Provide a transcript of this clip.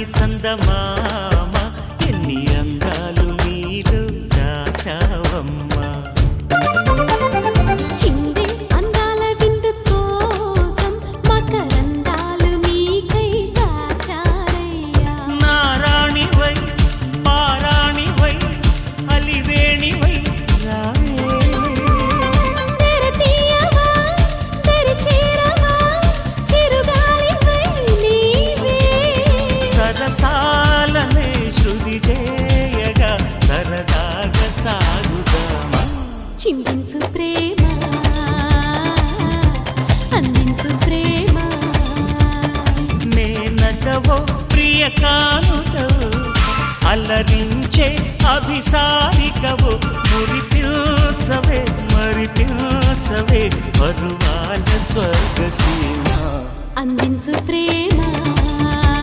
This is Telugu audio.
చల్లని చందమామ ఎన్ని అందాలు నీలో దాచావమ్మా చిందే అందాల విందు కోసం మకరందాలు నీకై దాచారయ్యా నారాణివై పారాణివై అలివేణివై తెరతీయవా తెరిచేరవా చిరుగాలివై నీవే సరసాలనే శృతి చేయగా సరదాగా సాగుదామా చిందించు ప్రేమ అందించు ప్రేమ నేనగవో ప్రియ కానుకవు అలరించే అభిసారికవు మురిపించవే మరిపించవే పరువాల స్వర్గసీమ